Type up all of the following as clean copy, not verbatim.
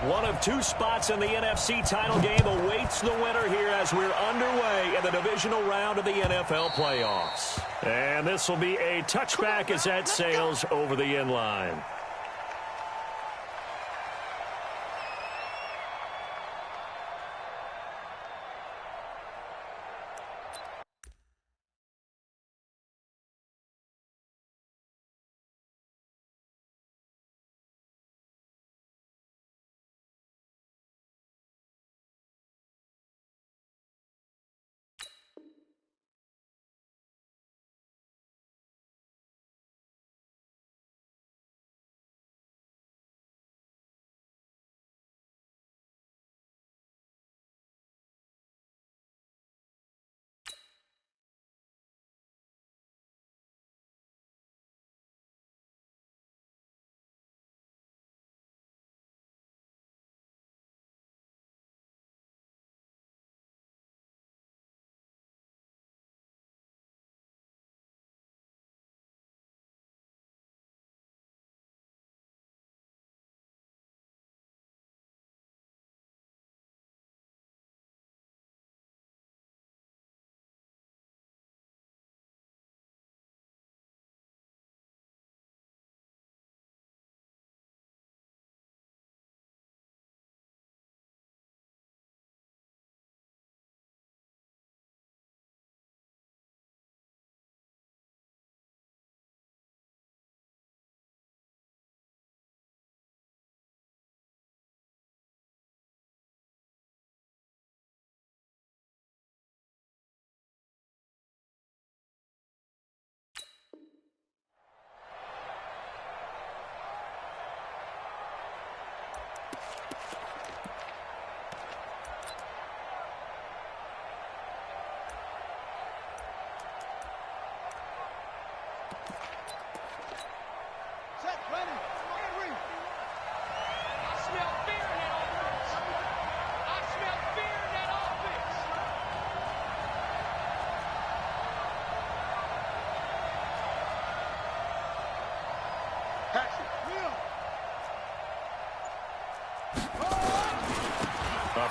One of two spots in the NFC title game awaits the winner here as we're underway in the divisional round of the NFL playoffs. And this will be a touchback as that sails over the end line.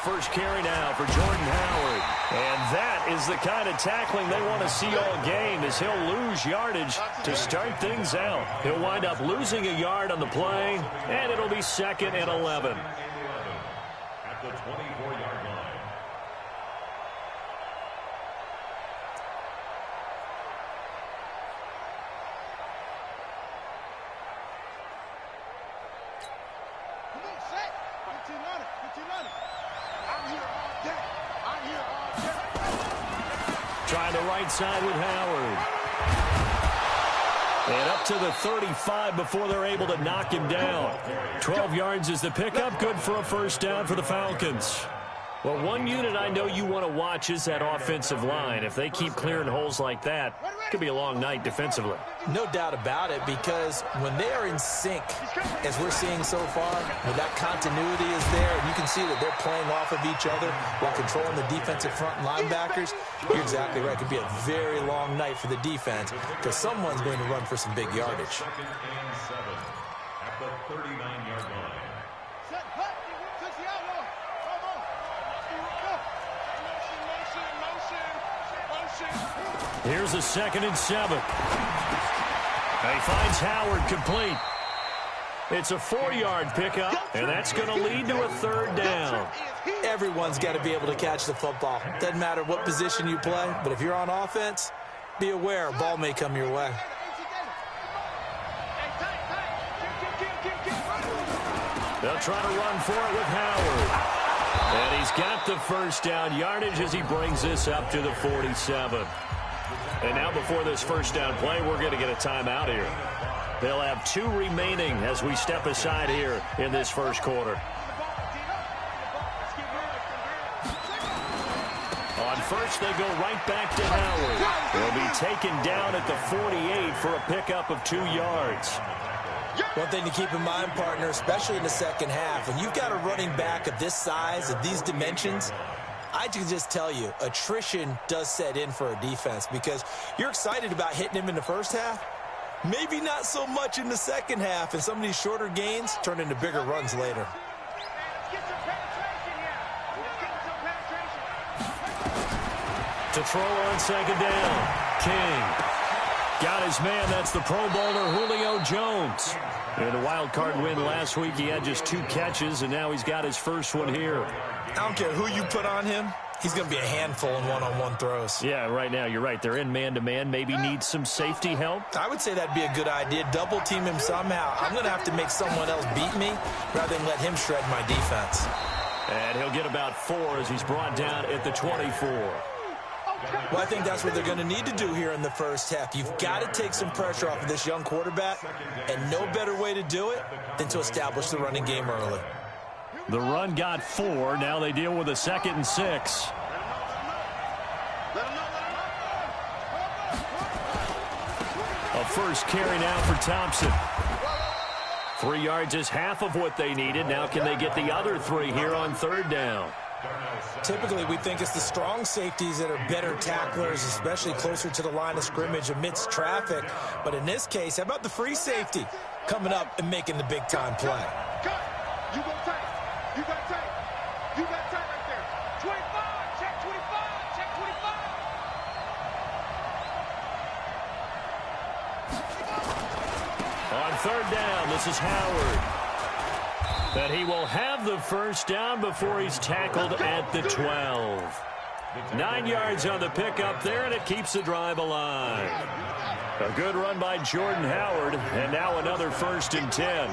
First carry now for Jordan Howard. And that is the kind of tackling they want to see all game, as he'll lose yardage to start things out. He'll wind up losing a yard on the play, and it'll be 2nd and 11. At the 24-yard line. Trying the right side with Howard. And up to the 35 before they're able to knock him down. 12 yards is the pickup. Good for a first down for the Falcons. Well, one unit I know you want to watch is that offensive line. If they keep clearing holes like that, it could be a long night defensively. No doubt about it, because when they are in sync, as we're seeing so far, when that continuity is there, and you can see that they're playing off of each other while controlling the defensive front linebackers, you're exactly right. It could be a very long night for the defense, because someone's going to run for some big yardage. 2nd and 7 at the 39-yard line. Here's a 2nd and 7. He finds Howard complete. It's a 4-yard pickup, and that's going to lead to a 3rd down. Everyone's got to be able to catch the football. Doesn't matter what position you play, but if you're on offense, be aware a ball may come your way. They'll try to run for it with Howard. And he's got the first down yardage as he brings this up to the 47. And now before this first down play, we're going to get a timeout here. They'll have 2 remaining as we step aside here in this first quarter. On first, they go right back to Howard. He'll be taken down at the 48 for a pickup of 2 yards. One thing to keep in mind, partner, especially in the second half, when you've got a running back of this size, of these dimensions, I can just tell you, attrition does set in for a defense, because you're excited about hitting him in the first half. Maybe not so much in the second half, and some of these shorter gains turn into bigger runs later. To throw on second down. King. Got his man. That's the Pro Bowler Julio Jones. In the wild card win last week, he had just 2 catches, and now he's got his first one here. I don't care who you put on him. He's going to be a handful in one-on-one throws. Yeah, right now, you're right. They're in man-to-man. Maybe need some safety help. I would say that'd be a good idea. Double team him somehow. I'm going to have to make someone else beat me rather than let him shred my defense. And he'll get about 4 as he's brought down at the 24. Well, I think that's what they're going to need to do here in the first half. You've got to take some pressure off of this young quarterback, and no better way to do it than to establish the running game early. The run got 4. Now they deal with a 2nd and 6. A first carry now for Thompson. 3 yards is half of what they needed. Now can they get the other 3 here on 3rd down? Typically, we think it's the strong safeties that are better tacklers, especially closer to the line of scrimmage amidst traffic. But in this case, how about the free safety coming up and making the big-time play? You go tight. You got tight. You got tight right there. 25. Check 25. Check 25. On 3rd down, this is Howard. But he will have the first down before he's tackled at the 12. 9 yards on the pickup there, and it keeps the drive alive. A good run by Jordan Howard, and now another 1st and 10.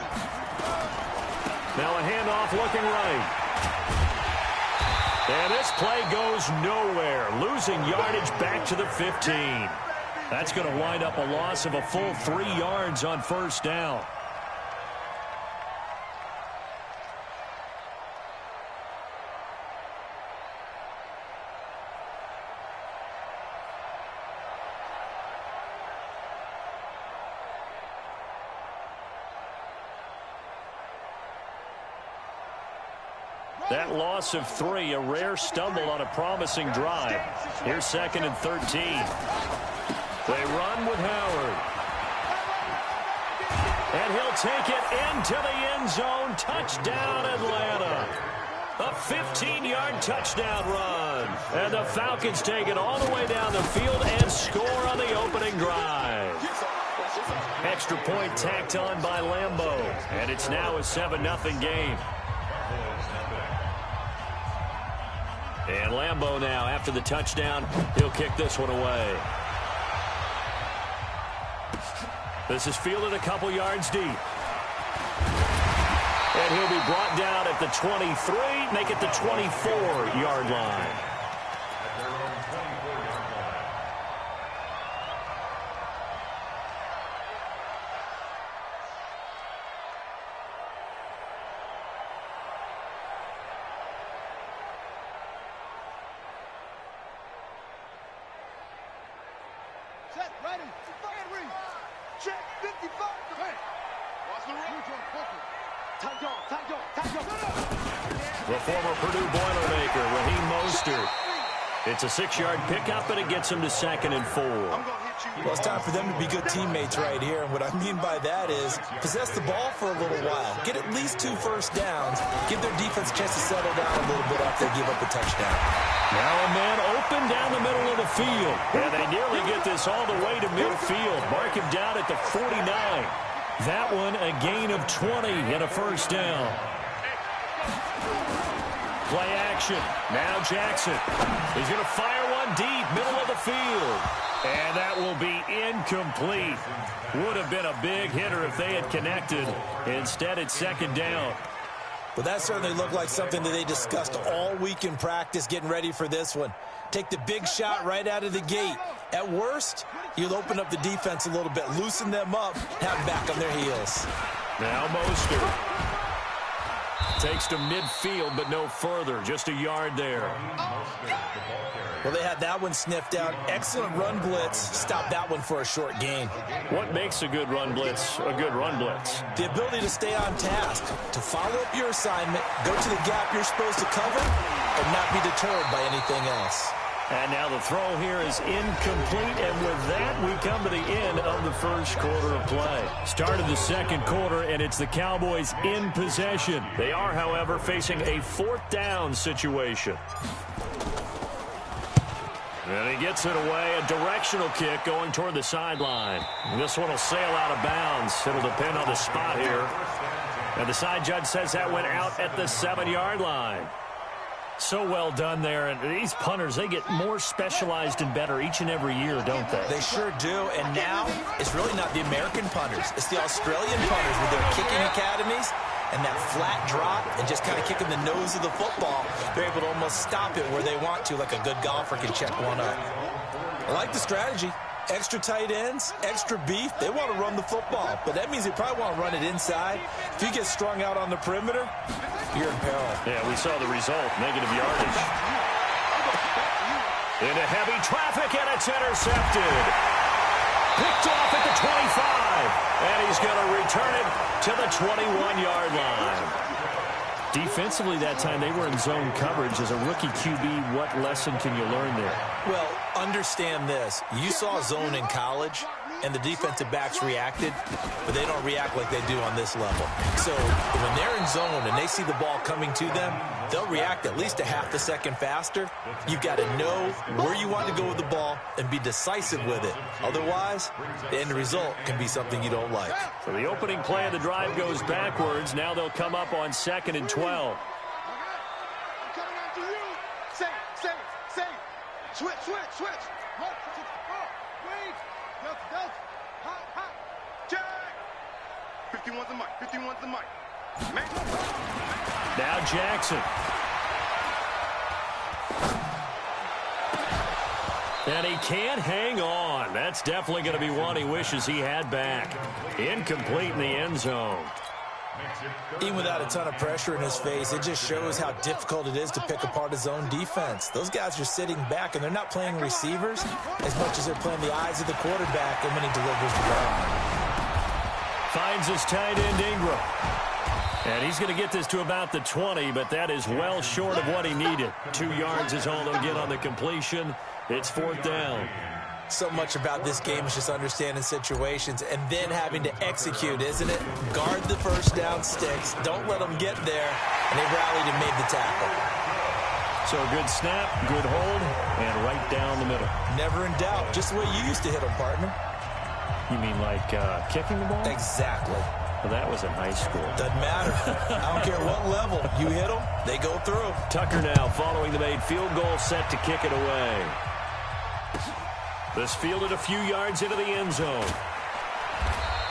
Now a handoff looking right. And this play goes nowhere, losing yardage back to the 15. That's going to wind up a loss of a full 3 yards on 1st down. That loss of 3, a rare stumble on a promising drive. Here's 2nd and 13. They run with Howard. And he'll take it into the end zone. Touchdown, Atlanta. A 15-yard touchdown run. And the Falcons take it all the way down the field and score on the opening drive. Extra point tacked on by Lambeau. And it's now a 7-0 game. And Lambeau now, after the touchdown, he'll kick this one away. This is fielded a couple yards deep. And he'll be brought down at the 23, make it the 24-yard line. Set, ready, and read. Check 55. Watch the run. Tight dog, tight dog, tight dog. The former Purdue Boilermaker, Raheem Mostert. It's a 6-yard pickup, and it gets him to 2nd and 4. Well, it's time for them to be good teammates right here. And what I mean by that is possess the ball for a little while. Get at least 2 first downs. Give their defense a chance to settle down a little bit after they give up a touchdown. Now a man open down the middle of the field. And they nearly get this all the way to midfield. Mark him down at the 49. That one a gain of 20 and a first down. Play action. Now Jackson. He's going to fire one deep, middle of the field. And that will be incomplete. Would have been a big hitter if they had connected. Instead, it's 2nd down. Well, that certainly looked like something that they discussed all week in practice getting ready for this one. Take the big shot right out of the gate. At worst, you'll open up the defense a little bit, loosen them up, have them back on their heels. Now Mostert. Takes to midfield, but no further. Just a yard there. Well, they had that one sniffed out. Excellent run blitz. Stop that one for a short gain. What makes a good run blitz a good run blitz? The ability to stay on task, to follow up your assignment, go to the gap you're supposed to cover, and not be deterred by anything else. And now the throw here is incomplete, and with that, we come to the end of the first quarter of play. Start of the second quarter, and it's the Cowboys in possession. They are, however, facing a 4th down situation. And he gets it away, a directional kick going toward the sideline. This one will sail out of bounds. It'll depend on the spot here. And the side judge says that went out at the 7-yard line. So well done there. And these punters, they get more specialized and better each and every year, don't they? They sure do. And now it's really not the American punters. It's the Australian punters with their kicking academies and that flat drop and just kind of kicking the nose of the football. They're able to almost stop it where they want to, like a good golfer can check one up. I like the strategy. Extra tight ends, extra beef. They want to run the football, but that means they probably want to run it inside. If you get strung out on the perimeter, you're in peril. Yeah, we saw the result, negative yardage. Into heavy traffic, and it's intercepted. Picked off at the 25, and he's going to return it to the 21-yard line. Defensively that time, they were in zone coverage. As a rookie QB, what lesson can you learn there? Well, understand this. You saw zone in college, and the defensive backs reacted, but they don't react like they do on this level. So when they're in zone and they see the ball coming to them, they'll react at least a half a second faster. You've got to know where you want to go with the ball and be decisive with it. Otherwise, the end result can be something you don't like. So the opening play of the drive goes backwards. Now they'll come up on 2nd and 12. Switch. Wait. Delta. Hot. Check. 51's the mic. Man. Now Jackson. And he can't hang on. That's definitely going to be one he wishes he had back. Incomplete in the end zone. Even without a ton of pressure in his face, it just shows how difficult it is to pick apart his own defense. Those guys are sitting back, and they're not playing receivers as much as they're playing the eyes of the quarterback and when he delivers the ball. Finds his tight end, Ingram. And he's going to get this to about the 20, but that is well short of what he needed. 2 yards is all they'll get on the completion. It's 4th down. So much about this game is just understanding situations and then having to execute, isn't it? Guard the first down sticks. Don't let them get there. And they rallied and made the tackle. So good snap, good hold, and right down the middle. Never in doubt. Just the way you used to hit them, partner. You mean like kicking the ball? Exactly. Well, that was in high school. Doesn't matter. I don't care what level. You hit them, they go through. Tucker now following the made field goal, set to kick it away. This fielded a few yards into the end zone.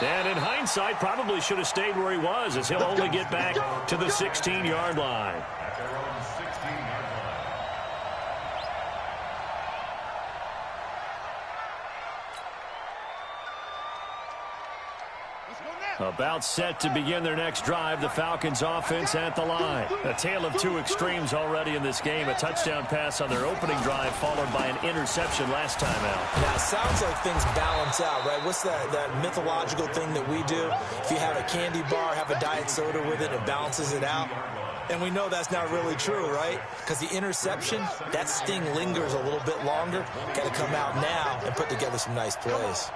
And in hindsight, probably should have stayed where he was, as he'll only get back to the 16-yard line. About set to begin their next drive, the Falcons offense at the line. A tale of two extremes already in this game. A touchdown pass on their opening drive followed by an interception last time out. Now, it sounds like things balance out, right? What's that mythological thing that we do? If you have a candy bar, have a diet soda with it, it balances it out. And we know that's not really true, right? Because the interception, that sting lingers a little bit longer. Got to come out now and put together some nice plays.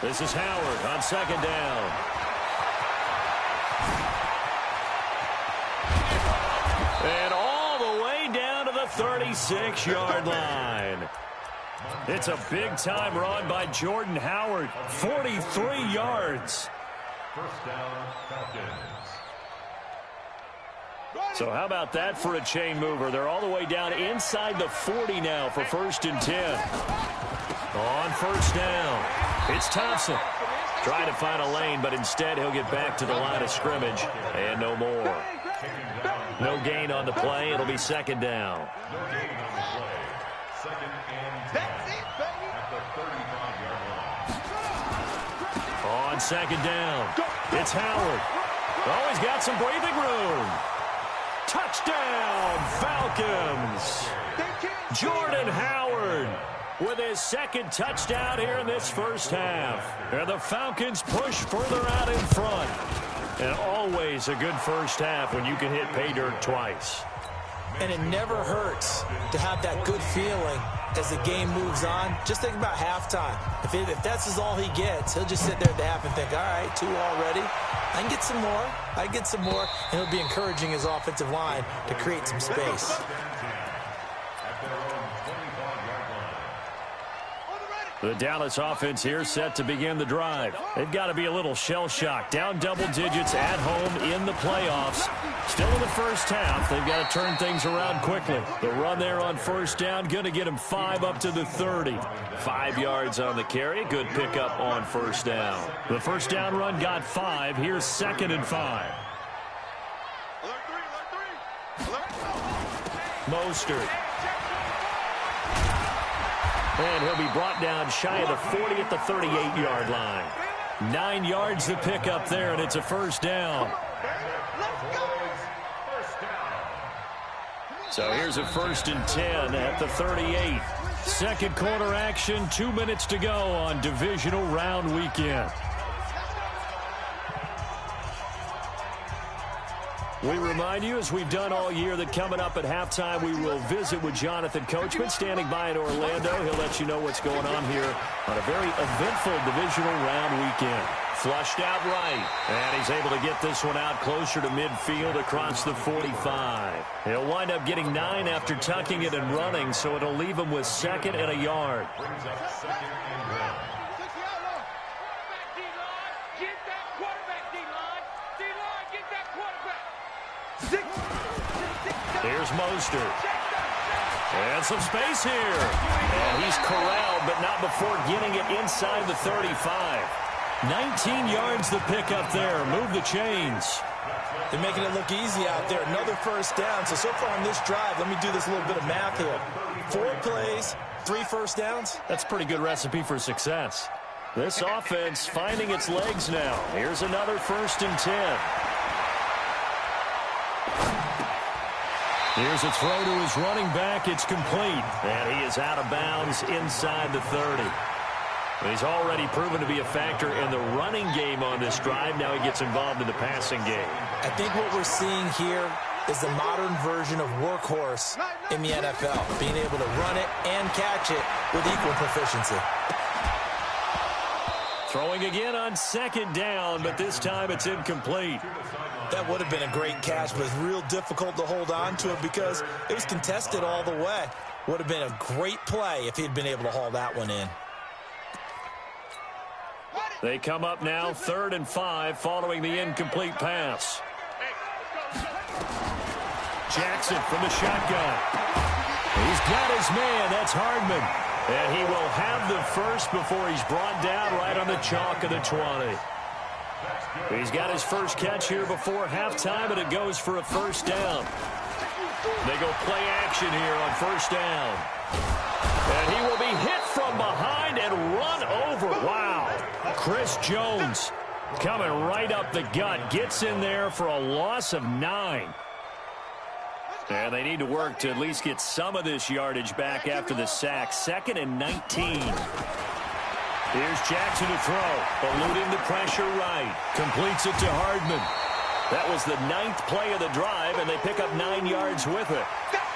This is Howard on 2nd down. And all the way down to the 36-yard line. It's a big-time run by Jordan Howard. 43 yards. First down, Falcons. So how about that for a chain mover? They're all the way down inside the 40 now for 1st and 10. On 1st down, it's Thompson. Trying to find a lane, but instead he'll get back to the line of scrimmage. And no more. No gain on the play. It'll be 2nd down. No gain on the play. 2nd and 10 at the 35-yard line. On 2nd down, it's Howard. Oh, he's got some breathing room. Touchdown, Falcons. Jordan Howard with his 2nd touchdown here in this first half. And the Falcons push further out in front. And always a good first half when you can hit pay dirt twice. And it never hurts to have that good feeling as the game moves on. Just think about halftime. If that's all he gets, he'll just sit there at the half and think, all right, 2 already. I can get some more. I get some more. And he'll be encouraging his offensive line to create some space. The Dallas offense here set to begin the drive. They've got to be a little shell-shocked. Down double digits at home in the playoffs. Still in the first half. They've got to turn things around quickly. The run there on first down, going to get them 5 up to the 30. 5 yards on the carry. Good pickup on first down. The first down run got 5. Here's 2nd and 5. Mostert. And he'll be brought down shy of the 40 at the 38-yard line. 9 yards to pick up there, and it's a first down. So here's a 1st and 10 at the 38. Second quarter action, 2 minutes to go on divisional round weekend. We remind you, as we've done all year, that coming up at halftime, we will visit with Jonathan Coachman standing by in Orlando. He'll let you know what's going on here on a very eventful divisional round weekend. Flushed out right, and he's able to get this one out closer to midfield across the 45. He'll wind up getting 9 after tucking it and running, so it'll leave him with 2nd and a yard. Here's Mostert. And some space here. And he's corralled, but not before getting it inside the 35. 19 yards the pickup there. Move the chains. They're making it look easy out there. Another first down. So far on this drive, let me do this little bit of math here. 4 plays, 3 first downs. That's a pretty good recipe for success. This offense finding its legs now. Here's another 1st and 10. Here's a throw to his running back. It's complete. And he is out of bounds inside the 30. He's already proven to be a factor in the running game on this drive. Now he gets involved in the passing game. I think what we're seeing here is the modern version of workhorse in the NFL, being able to run it and catch it with equal proficiency. Throwing again on 2nd down, but this time it's incomplete. That would have been a great catch, but it's real difficult to hold on to it because it was contested all the way. Would have been a great play if he'd been able to haul that one in. They come up now 3rd and 5 following the incomplete pass. Jackson from the shotgun. He's got his man. That's Hardman. And he will have the first before he's brought down right on the chalk of the 20. He's got his first catch here before halftime, and it goes for a first down. They go play action here on first down. And he will be hit from behind and run over. Wow. Chris Jones coming right up the gut. Gets in there for a loss of 9. And they need to work to at least get some of this yardage back after the sack. 2nd and 19. Here's Jackson to throw. Eluding the pressure right. Completes it to Hardman. That was the 9th play of the drive, and they pick up 9 yards with it.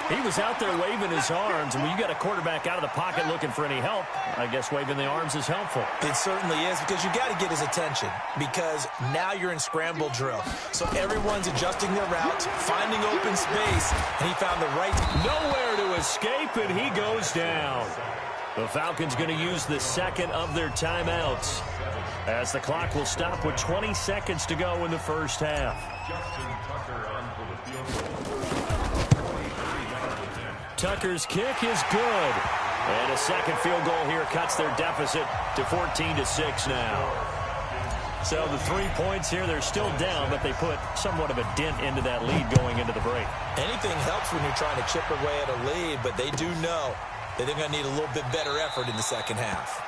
He was out there waving his arms, and when you got a quarterback out of the pocket looking for any help, I guess waving the arms is helpful. It certainly is, because you got to get his attention, because now you're in scramble drill. So everyone's adjusting their route, finding open space, and he found the right. Nowhere to escape, and he goes down. The Falcons going to use the 2nd of their timeouts, as the clock will stop with 20 seconds to go in the first half. Tucker's kick is good. And a second field goal here cuts their deficit to 14-6 now. So the 3 points here, they're still down, but they put somewhat of a dent into that lead going into the break. Anything helps when you're trying to chip away at a lead, but they do know that they're going to need a little bit better effort in the second half.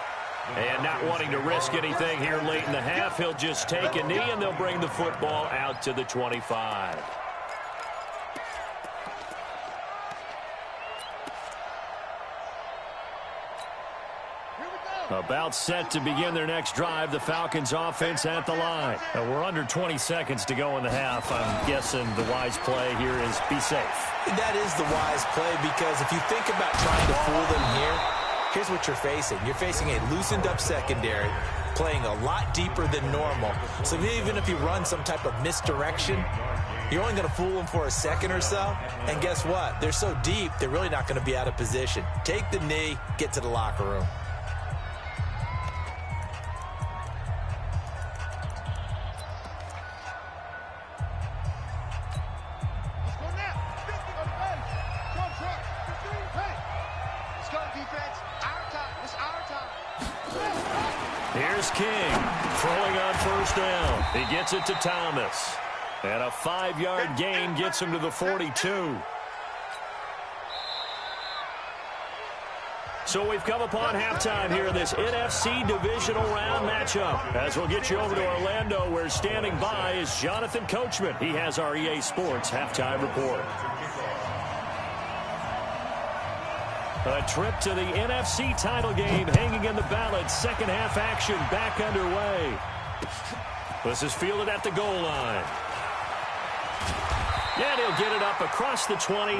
And not wanting to risk anything here late in the half, he'll just take a knee, and they'll bring the football out to the 25. About set to begin their next drive, the Falcons offense at the line. We're under 20 seconds to go in the half. I'm guessing the wise play here is be safe. That is the wise play, because if you think about trying to fool them here, here's what you're facing. You're facing a loosened up secondary, playing a lot deeper than normal. So even if you run some type of misdirection, you're only going to fool them for a second or so. And guess what? They're so deep, they're really not going to be out of position. Take the knee, get to the locker room. Here's King throwing on first down. He gets it to Thomas. And a 5-yard gain gets him to the 42. So we've come upon halftime here in this NFC divisional round matchup. As we'll get you over to Orlando, where standing by is Jonathan Coachman. He has our EA Sports halftime report. A trip to the NFC title game hanging in the balance. Second half action back underway. This is fielded at the goal line. And he'll get it up across the 20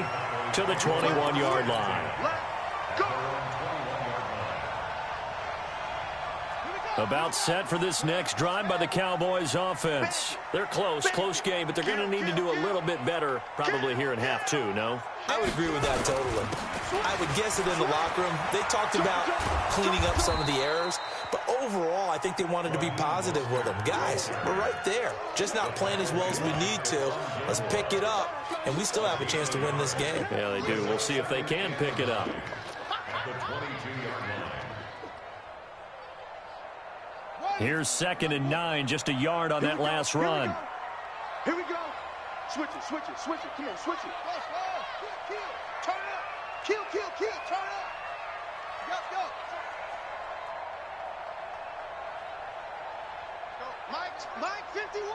to the 21-yard line. About set for this next drive by the Cowboys offense. They're close game, but they're going to need to do a little bit better probably here in half two, no? I would agree with that totally. I would guess it in the locker room. They talked about cleaning up some of the errors, but overall I think they wanted to be positive with them. Guys, we're right there. Just not playing as well as we need to. Let's pick it up, and we still have a chance to win this game. Yeah, they do. We'll see if they can pick it up. Here's 2nd and 9, just a yard on that last run. Here we go. Switch it. Come on, switch it. Kill. Turn it up. Kill. Turn it up. Go. Mike 51.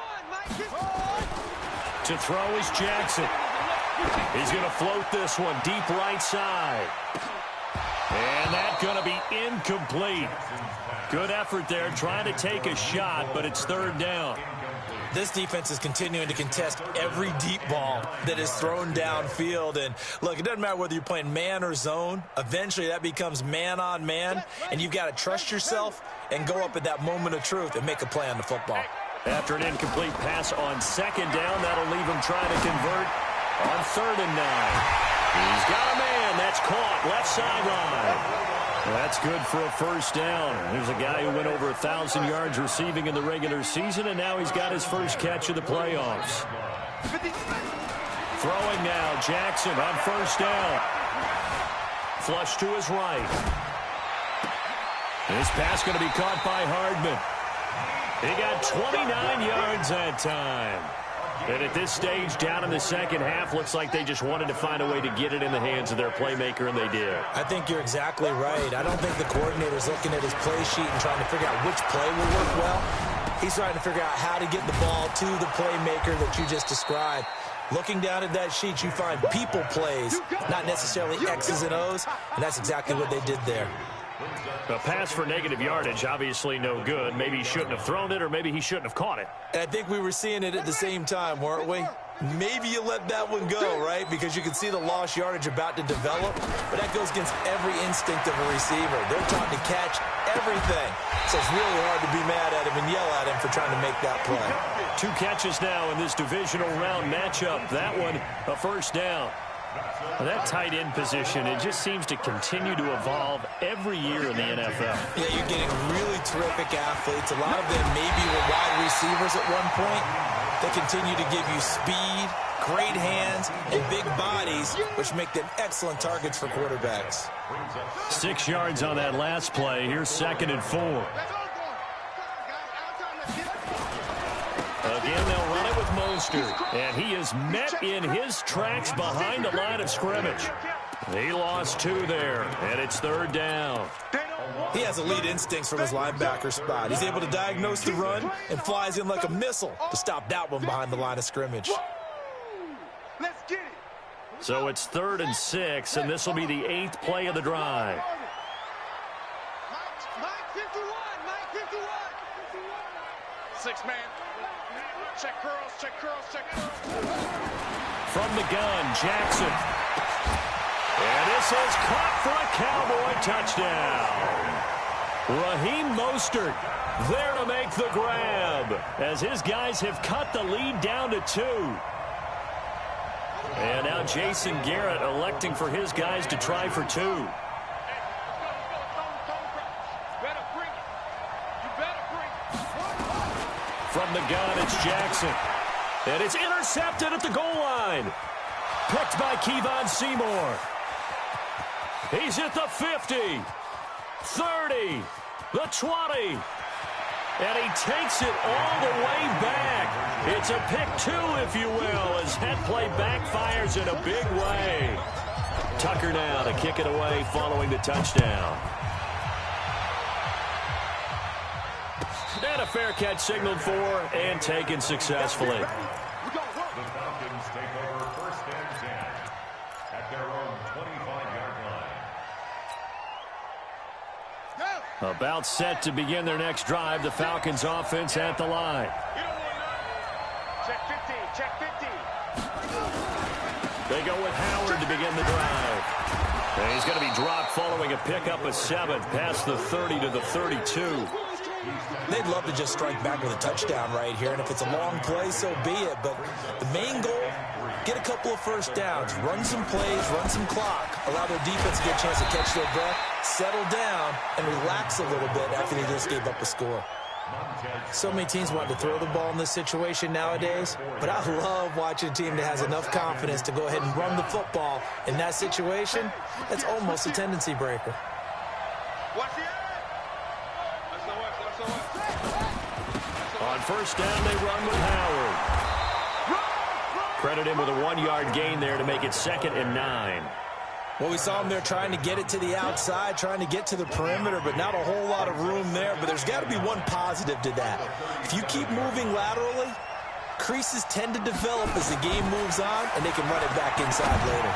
To throw is Jackson. He's going to float this one deep right side. And that's going to be incomplete. Good effort there, trying to take a shot, but it's 3rd down. This defense is continuing to contest every deep ball that is thrown downfield. And, look, it doesn't matter whether you're playing man or zone. Eventually that becomes man on man, and you've got to trust yourself and go up at that moment of truth and make a play on the football. After an incomplete pass on 2nd down, that'll leave him trying to convert on 3rd and 9. He's got a man. That's caught left sideline. That's good for a 1st down. There's a guy who went over 1,000 yards receiving in the regular season, and now he's got his first catch of the playoffs. Throwing now, Jackson on 1st down. Flush to his right. This pass going to be caught by Hardman. He got 29 yards that time. And at this stage, down in the second half, looks like they just wanted to find a way to get it in the hands of their playmaker, and they did. I think you're exactly right. I don't think the coordinator's looking at his play sheet and trying to figure out which play will work well. He's trying to figure out how to get the ball to the playmaker that you just described. Looking down at that sheet, you find people plays, not necessarily X's and O's, and that's exactly what they did there. A pass for negative yardage, obviously no good. Maybe he shouldn't have thrown it, or maybe he shouldn't have caught it. And I think we were seeing it at the same time, weren't we? Maybe you let that one go, right? Because you can see the lost yardage about to develop, but that goes against every instinct of a receiver. They're trying to catch everything. So it's really hard to be mad at him and yell at him for trying to make that play. 2 catches now in this divisional round matchup. That one, a 1st down. That tight end position, it just seems to continue to evolve every year in the NFL. Yeah, you're getting really terrific athletes. A lot of them maybe were wide receivers at one point. They continue to give you speed, great hands, and big bodies, which make them excellent targets for quarterbacks. 6 yards on that last play. Here's 2nd and 4. Again, they'll run it with Mostert, and he is met in his tracks behind the line of scrimmage. He lost 2 there, and it's 3rd down. He has elite instincts from his linebacker spot. He's able to diagnose the run and flies in like a missile to stop that one behind the line of scrimmage. Let's get it. So it's 3rd and 6, and this will be the 8th play of the drive. Mike 51. 6-man. Check curls. From the gun, Jackson. And this is caught for a Cowboy touchdown. Raheem Mostert there to make the grab as his guys have cut the lead down to 2. And now Jason Garrett electing for his guys to try for 2. From the gun, it's Jackson. And it's intercepted at the goal line. Picked by Kevon Seymour. He's at the 50, 30, the 20, And he takes it all the way back. It's a pick 2, if you will, as that play backfires in a big way. Tucker now to kick it away following the touchdown. And a fair catch signaled for and taken successfully. The Falcons take over 1st and 10 at their own 25-yard line. About set to begin their next drive. The Falcons offense at the line. Check 50, check 50. They go with Howard to begin the drive. And he's going to be dropped following a pickup of 7 past the 30 to the 32. They'd love to just strike back with a touchdown right here, and if it's a long play, so be it. But the main goal, get a couple of first downs, run some plays, run some clock, allow their defense to get a chance to catch their breath, settle down, and relax a little bit after they just gave up a score. So many teams want to throw the ball in this situation nowadays, but I love watching a team that has enough confidence to go ahead and run the football in that situation. That's almost a tendency breaker. On first down, they run with Howard. Credit him with a 1-yard gain there to make it 2nd and 9. Well, we saw him there trying to get it to the outside, trying to get to the perimeter, but not a whole lot of room there. But there's got to be one positive to that. If you keep moving laterally, creases tend to develop as the game moves on, and they can run it back inside later.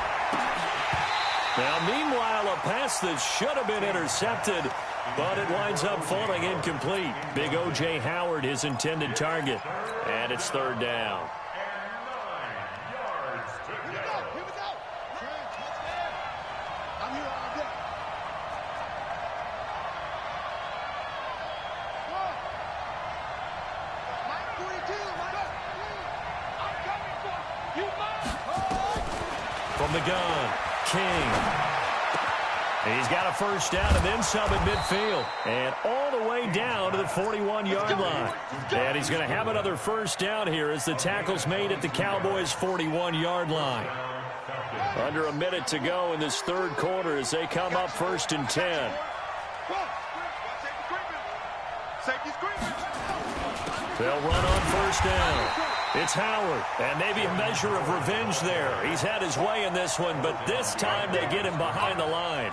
Now, meanwhile, a pass that should have been intercepted, but it winds up falling incomplete. Big O.J. Howard, his intended target. And it's 3rd down. From the gun, King. He's got a first down and then some at midfield. And all the way down to the 41-yard line. And he's going to have another first down here as the tackle's made at the Cowboys' 41-yard line. Under a minute to go in this 3rd quarter as they come up 1st and 10. They'll run on first down. It's Howard, and maybe a measure of revenge there. He's had his way in this one, but this time they get him behind the line.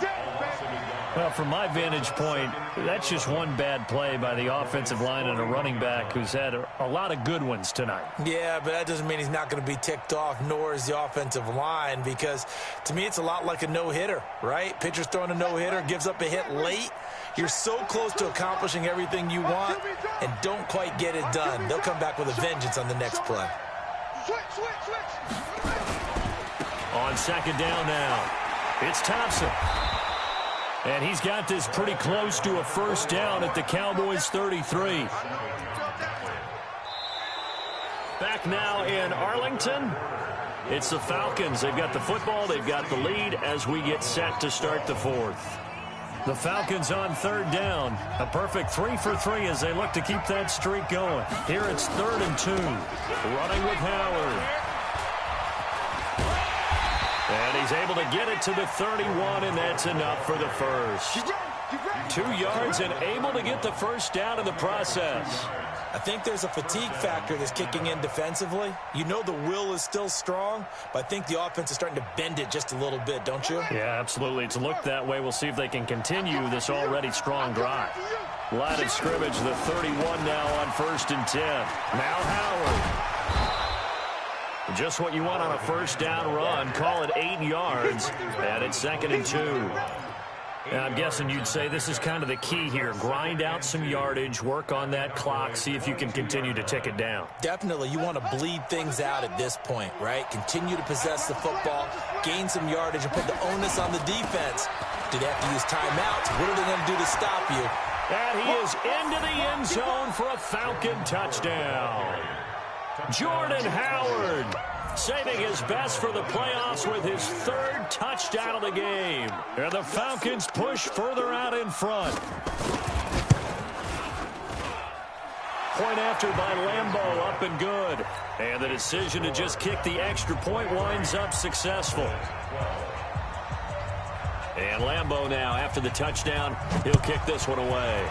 Well, from my vantage point, that's just one bad play by the offensive line and a running back who's had a lot of good ones tonight. Yeah, but that doesn't mean he's not going to be ticked off, nor is the offensive line, because to me it's a lot like a no-hitter, right? Pitcher's throwing a no-hitter, gives up a hit late. You're so close to accomplishing everything you want and don't quite get it done. They'll come back with a vengeance on the next play. On 2nd down now, it's Thompson. And he's got this pretty close to a first down at the Cowboys' 33. Back now in Arlington. It's the Falcons. They've got the football. They've got the lead as we get set to start the 4th. The Falcons on 3rd down. A perfect 3 for 3 as they look to keep that streak going. Here it's 3rd and 2. Running with Howard. And he's able to get it to the 31, and that's enough for the first. 2 yards and able to get the first down in the process. I think there's a fatigue factor that's kicking in defensively. You know the will is still strong, but I think the offense is starting to bend it just a little bit, don't you? Yeah, absolutely. It's looked that way. We'll see if they can continue this already strong drive. Line of scrimmage, the 31 now on 1st and 10. Now Howard. Just what you want on a first down run. Call it 8 yards, and it's 2nd and 2. And I'm guessing you'd say this is kind of the key here. Grind out some yardage, work on that clock, see if you can continue to tick it down. Definitely. You want to bleed things out at this point, right? Continue to possess the football, gain some yardage, and put the onus on the defense. Do they have to use timeouts? What are they going to do to stop you? And he is into the end zone for a Falcon touchdown. Jordan Howard saving his best for the playoffs with his 3rd touchdown of the game. And the Falcons push further out in front. Point after by Lambeau, up and good. And the decision to just kick the extra point winds up successful. And Lambeau now, after the touchdown, he'll kick this one away.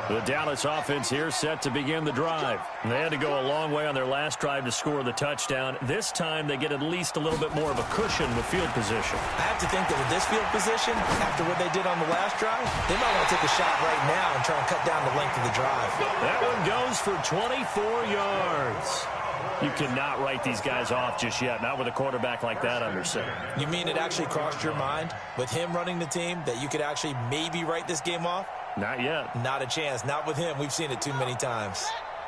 The Dallas offense here set to begin the drive. They had to go a long way on their last drive to score the touchdown. This time they get at least a little bit more of a cushion with field position. I have to think that with this field position, after what they did on the last drive, they might want to take a shot right now and try and cut down the length of the drive. That one goes for 24 yards. You cannot write these guys off just yet, not with a quarterback like that under center. You mean it actually crossed your mind with him running the team that you could actually maybe write this game off? Not yet. Not a chance. Not with him. We've seen it too many times.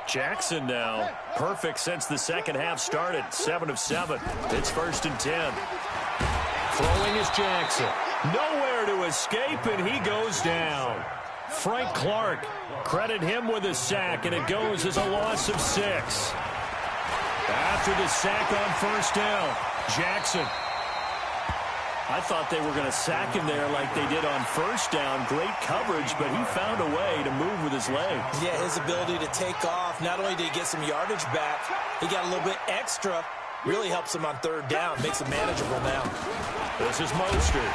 Jackson now. Perfect since the second half started. 7 of 7. It's 1st and 10. Throwing is Jackson. Nowhere to escape, and he goes down. Frank Clark. Credit him with a sack, and it goes as a loss of 6. After the sack on 1st down, Jackson. I thought they were going to sack him there like they did on 1st down. Great coverage, but he found a way to move with his legs. Yeah, his ability to take off. Not only did he get some yardage back, he got a little bit extra. Really helps him on 3rd down. Makes it manageable now. This is Mostert.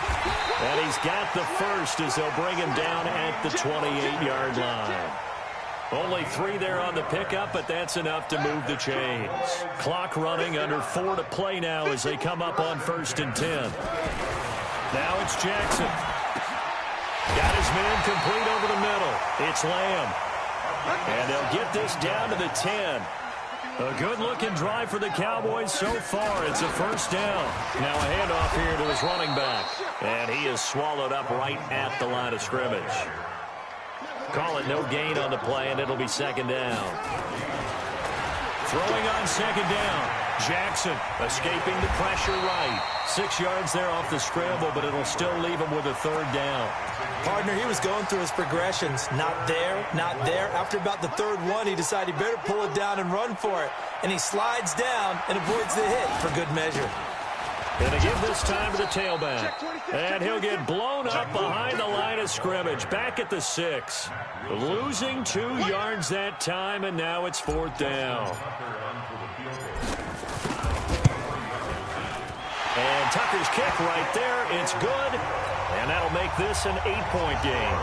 And he's got the first as they'll bring him down at the 28-yard line. Only 3 there on the pickup, but that's enough to move the chains. Clock running, under 4 to play now as they come up on 1st and 10. Now it's Jackson. Got his man complete over the middle. It's Lamb. And they'll get this down to the 10. A good-looking drive for the Cowboys so far. It's a 1st down. Now a handoff here to his running back. And he is swallowed up right at the line of scrimmage. Call it no gain on the play, and it'll be 2nd down. Throwing on 2nd down. Jackson escaping the pressure right. 6 yards there off the scramble, but it'll still leave him with a 3rd down. Partner, he was going through his progressions. Not there, not there. After about the 3rd one, he decided he better pull it down and run for it. And he slides down and avoids the hit for good measure. And to give this time to the tailback. And he'll get blown up behind the line of scrimmage. Back at the 6. Losing 2 yards that time, and now it's 4th down. And Tucker's kick right there. It's good. And that'll make this an 8-point game.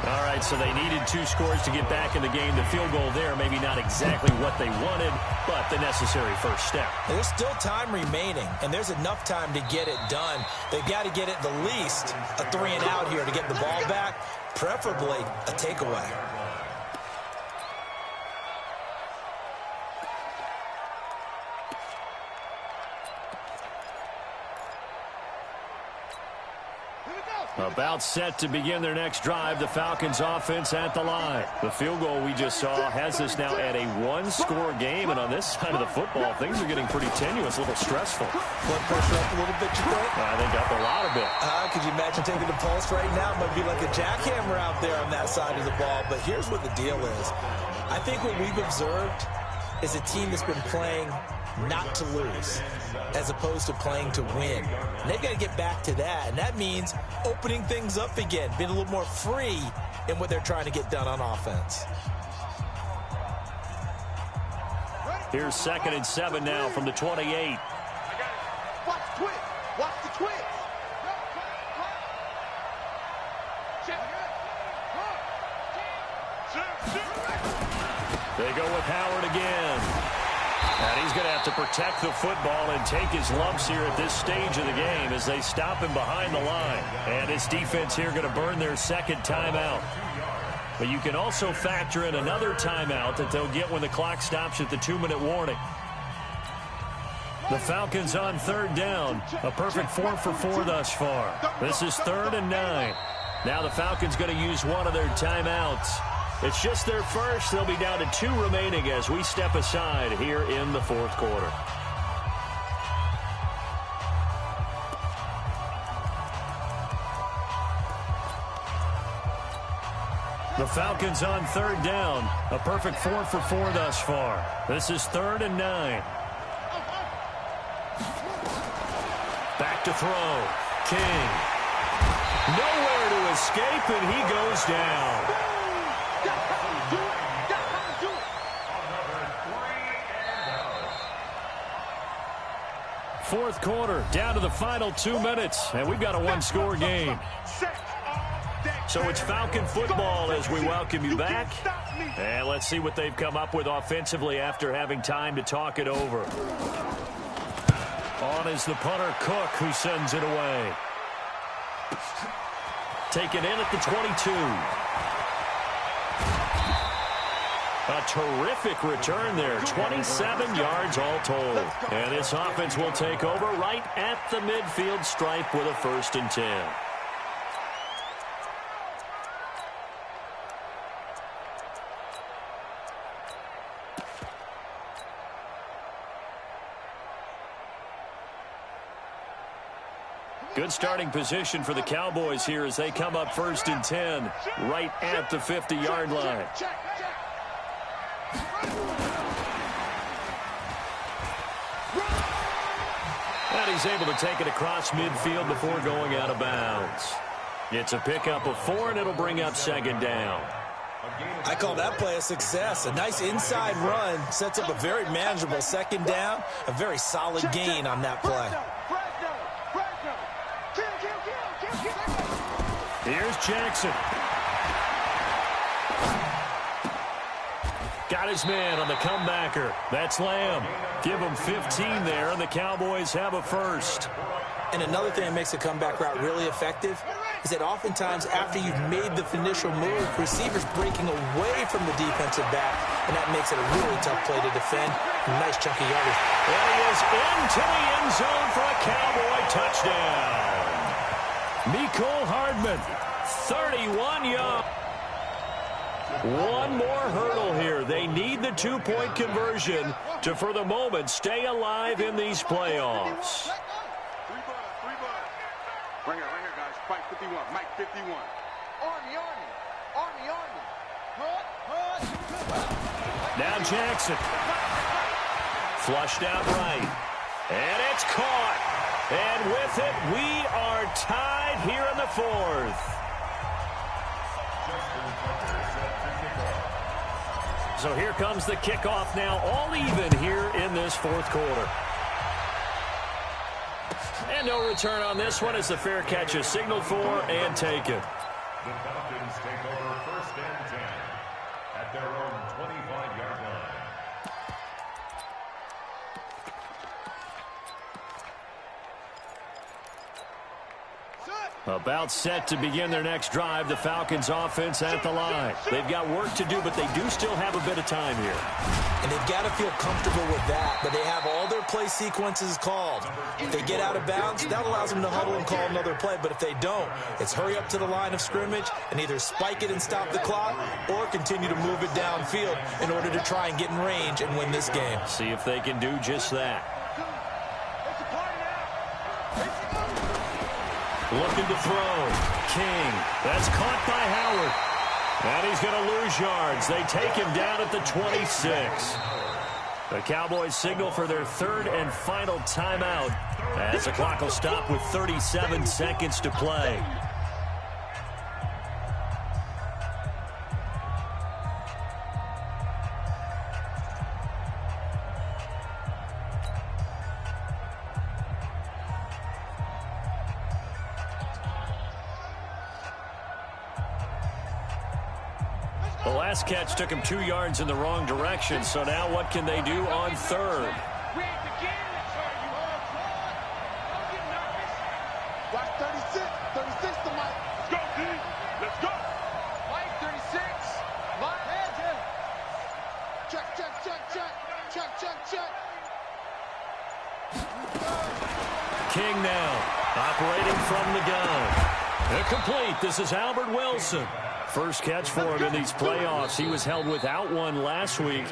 All right, so they needed 2 scores to get back in the game. The field goal there, maybe not exactly what they wanted, but the necessary first step. There's still time remaining, and there's enough time to get it done. They've got to get it the least a 3-and-out here to get the ball back, preferably a takeaway. About set to begin their next drive. The Falcons offense at the line. The field goal we just saw has us now at a 1-score game. And on this side of the football, things are getting pretty tenuous, a little stressful. Blood pressure up a little bit, you think? I think up a lot of it. Could you imagine taking the pulse right now? It might be like a jackhammer out there on that side of the ball. But here's what the deal is. I think what we've observed is a team that's been playing not to lose as opposed to playing to win. And they've got to get back to that. And that means opening things up again, being a little more free in what they're trying to get done on offense. Here's 2nd and 7 now from the 28. Watch the twist. Watch the twist. They go with Howard again. And he's going to have to protect the football and take his lumps here at this stage of the game as they stop him behind the line. And his defense here going to burn their 2nd timeout. But you can also factor in another timeout that they'll get when the clock stops at the 2-minute warning. The Falcons on 3rd down. A perfect 4 for 4 thus far. This is 3rd and 9. Now the Falcons going to use one of their timeouts. It's just their first. They'll be down to 2 remaining as we step aside here in the 4th quarter. The Falcons on 3rd down. A perfect 4 for 4 thus far. This is 3rd and 9. Back to throw. King. Nowhere to escape, and he goes down. Fourth quarter, down to the final 2 minutes, and we've got a one-score game. So it's Falcon football as we welcome you back. And let's see what they've come up with offensively after having time to talk it over. On is the punter, Cook, who sends it away. Taken in at the 22. A terrific return there, 27 yards all told. And this offense will take over right at the midfield stripe with a 1st and 10. Good starting position for the Cowboys here as they come up 1st and 10 right at the 50-yard line. And he's able to take it across midfield before going out of bounds. It's a pickup of 4, and it'll bring up 2nd down. I call that play a success. A nice inside run sets up a very manageable 2nd down. A very solid gain on that play. Here's Jackson. Got his man on the comebacker. That's Lamb. Give him 15 there, and the Cowboys have a 1st. And another thing that makes a comeback route really effective is that oftentimes after you've made the initial move, receivers breaking away from the defensive back, and that makes it a really tough play to defend. Nice chunky yardage. And he is into the end zone for a Cowboy touchdown. Mecole Hardman, 31 yards. One more hurdle here. They need the 2-point conversion to, for the moment, stay alive in these playoffs. Right here, guys. Mike 51. Mike 51. Army. Now Jackson. Flushed out right. And it's caught. And with it, we are tied here in the 4th. So here comes the kickoff now, all even here in this 4th quarter. And no return on this one as the fair catch is signaled for and taken. The Falcons take over 1st and 10 at their own 25-yard line. About set to begin their next drive, the Falcons offense at the line. They've got work to do, but they do still have a bit of time here. And they've got to feel comfortable with that, but they have all their play sequences called. If they get out of bounds, that allows them to huddle and call another play, but if they don't, it's hurry up to the line of scrimmage and either spike it and stop the clock or continue to move it downfield in order to try and get in range and win this game. See if they can do just that. Looking to throw. King. That's caught by Howard. And he's going to lose yards. They take him down at the 26. The Cowboys signal for their 3rd and final timeout as the clock will stop with 37 seconds to play. The last catch took him 2 yards in the wrong direction, so now what can they do on 3rd? Watch 36. 36 to Mike. Let's go, D. Let's go. Mike 36. Mike, hands in. Check. King now, operating from the gun. Incomplete. This is Albert Wilson. First catch for him in these playoffs. He was held without one last week,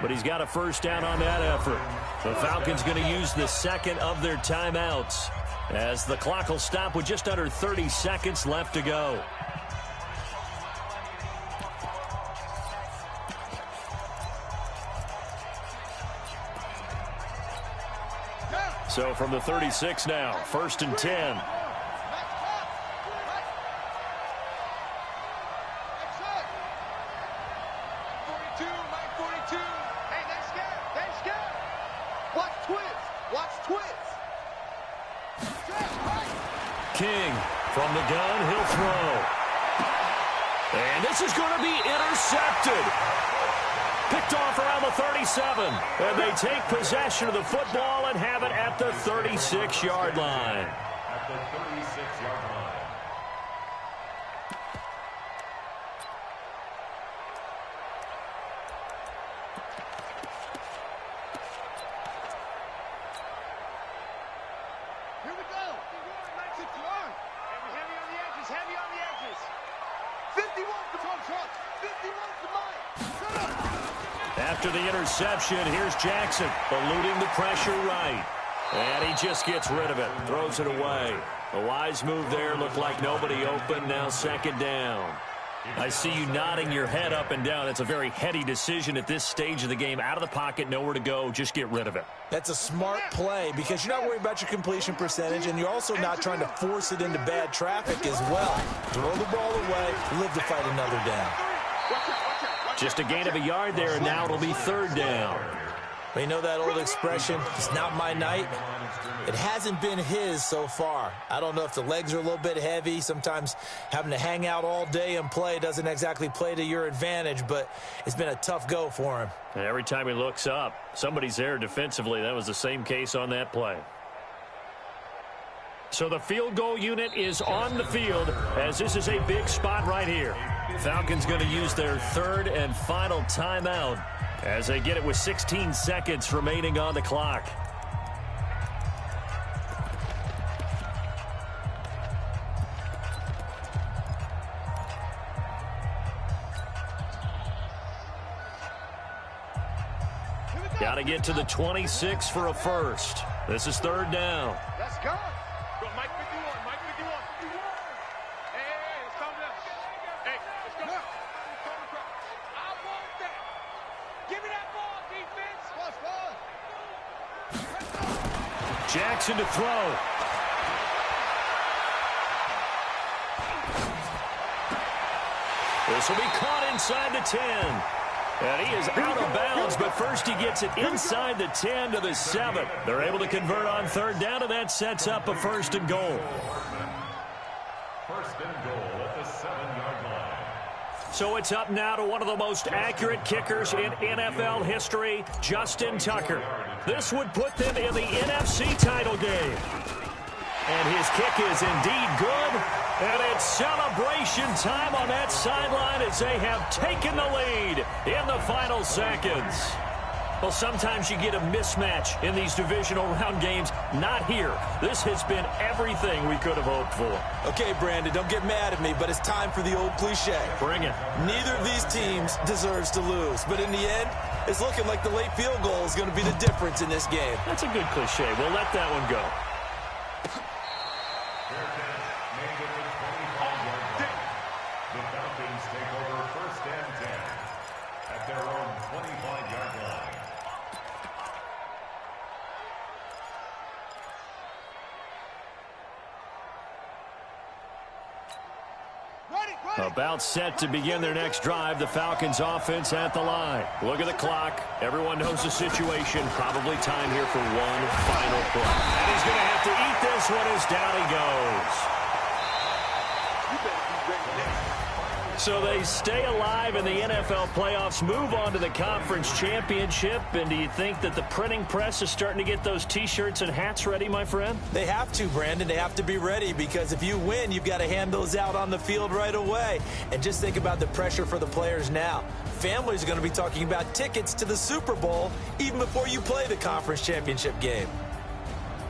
but he's got a 1st down on that effort. The Falcons going to use the 2nd of their timeouts as the clock will stop with just under 30 seconds left to go. So from the 36 now, 1st and 10. King from the gun, he'll throw. And this is going to be intercepted. Picked off around the 37. And they take possession of the football and have it at the 36-yard line. At the 36-yard line. Here we go. 61. Heavy on the edges. Heavy on the edges. 51's the front truck. 51's the mine. Shut up. After the interception, here's Jackson, eluding the pressure right. And he just gets rid of it, throws it away. A wise move there, looked like nobody open, now second down. I see you nodding your head up and down. That's a very heady decision at this stage of the game. Out of the pocket, nowhere to go, just get rid of it. That's a smart play because you're not worried about your completion percentage, and you're also not trying to force it into bad traffic as well. Throw the ball away, live to fight another down. Just a gain of a yard there, and now it'll be third down. You know that old expression, it's not my night? It hasn't been his so far. I don't know if the legs are a little bit heavy. Sometimes having to hang out all day and play doesn't exactly play to your advantage, but it's been a tough go for him. And every time he looks up, somebody's there defensively. That was the same case on that play. So the field goal unit is on the field as this is a big spot right here. Falcons going to use their third and final timeout as they get it with 16 seconds remaining on the clock. Got to get to the 26 for a first. This is third down. Let's go. Go, Mike 51. Mike 51. Hey, let's calm down. Hey, let's go. I want that. Give me that ball, defense. Jackson to throw. This will be caught inside the 10. And he is out of bounds, but first he gets it inside the 10 to the 7. They're able to convert on third down, and that sets up a first and goal. First and goal at the 7-yard line. So it's up now to one of the most accurate kickers in NFL history, Justin Tucker. This would put them in the NFC title game. And his kick is indeed good. And it's celebration time on that sideline as they have taken the lead in the final seconds. Well, sometimes you get a mismatch in these divisional round games. Not here. This has been everything we could have hoped for. Okay, Brandon, don't get mad at me, but it's time for the old cliche. Bring it. Neither of these teams deserves to lose. But in the end, it's looking like the late field goal is going to be the difference in this game. That's a good cliche. We'll let that one go. The Falcons take over first and 10 at their own 25-yard line. About set to begin their next drive, the Falcons offense at the line. Look at the clock. Everyone knows the situation. Probably time here for one final play. And he's going to have to eat this one as down he goes. So they stay alive in the NFL playoffs, move on to the conference championship. And do you think that the printing press is starting to get those T-shirts and hats ready, my friend? They have to, Brandon. They have to be ready because if you win, you've got to hand those out on the field right away. And just think about the pressure for the players now. Families are going to be talking about tickets to the Super Bowl even before you play the conference championship game.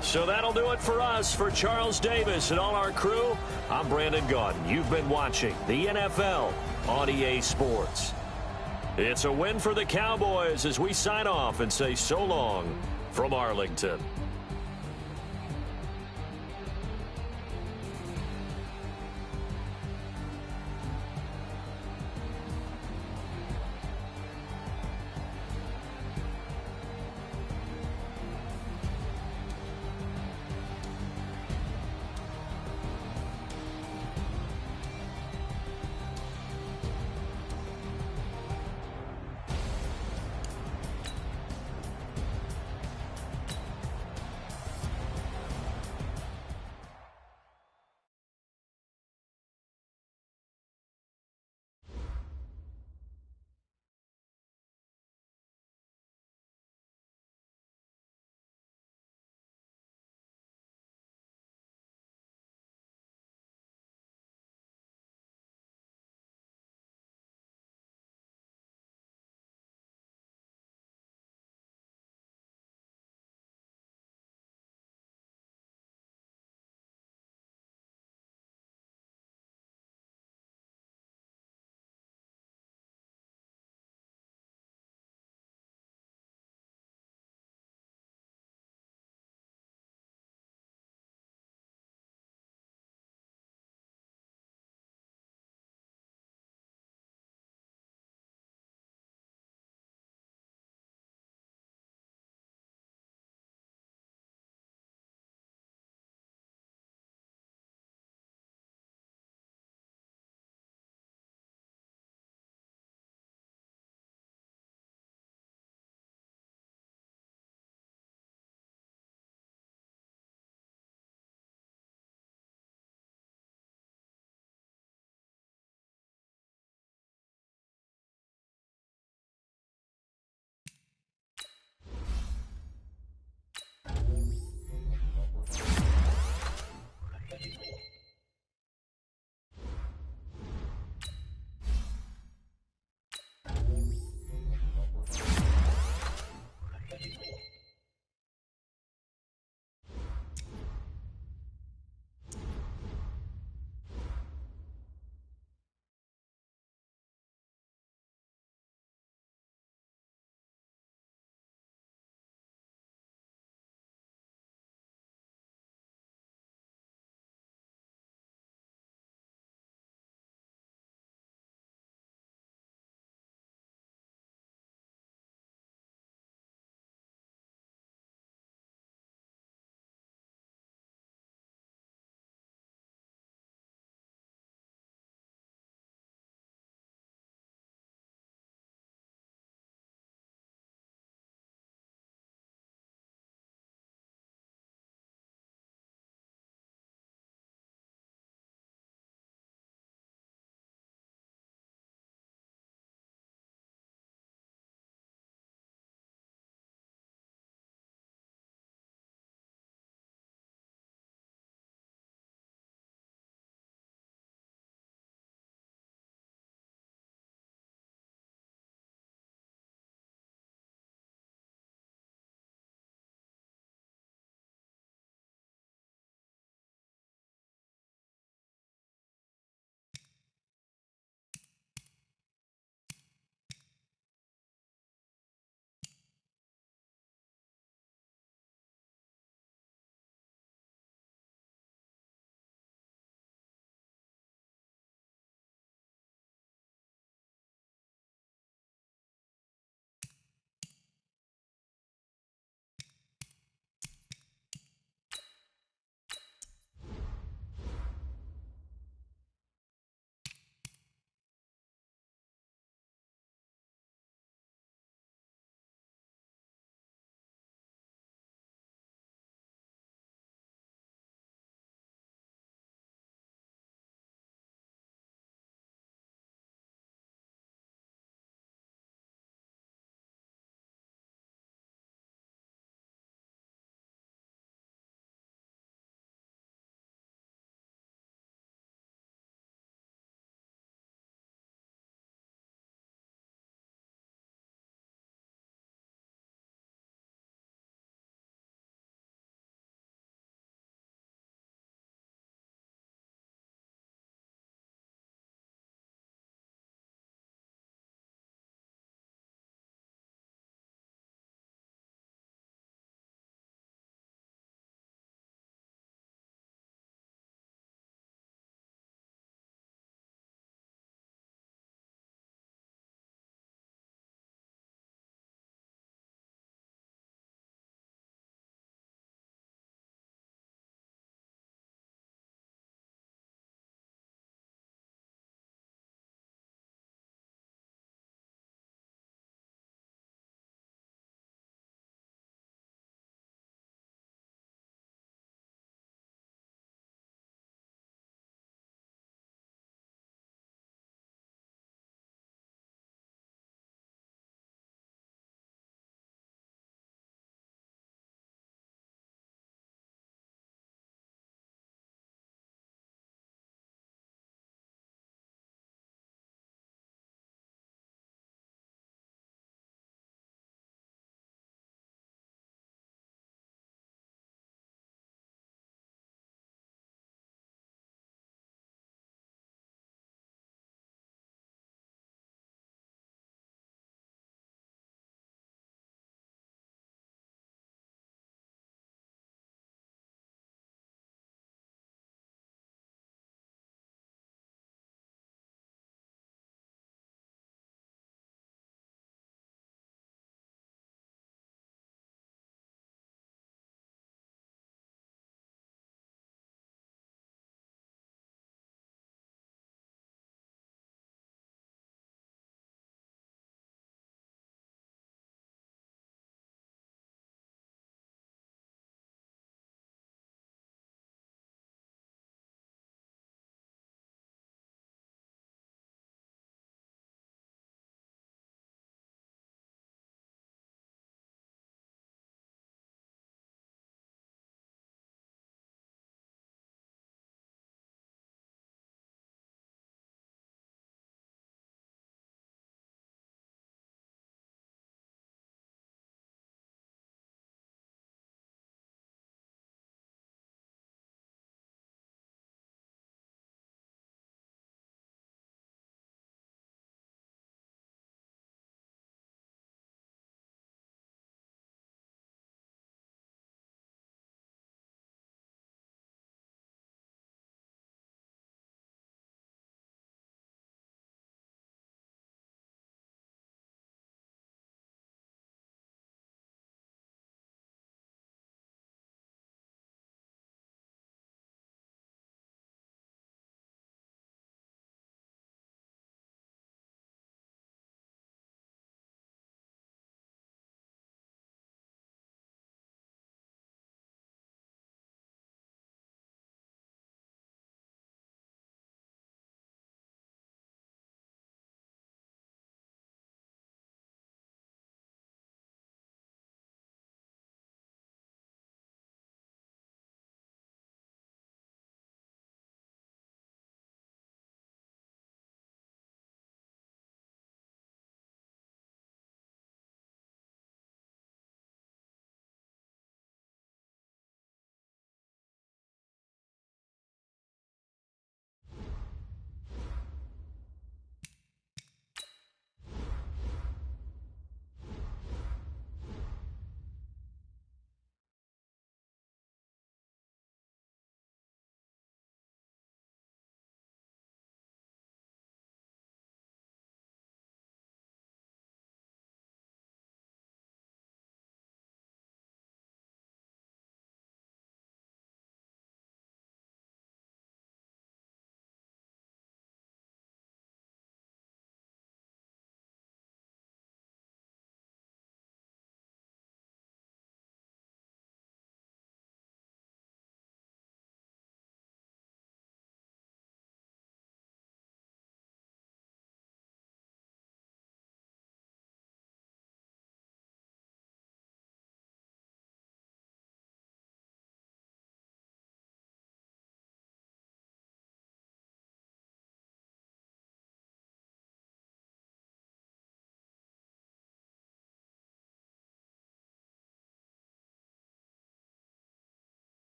So that'll do it for us. For Charles Davis and all our crew, I'm Brandon Gaudin. You've been watching the NFL on EA Sports. It's a win for the Cowboys as we sign off and say so long from Arlington.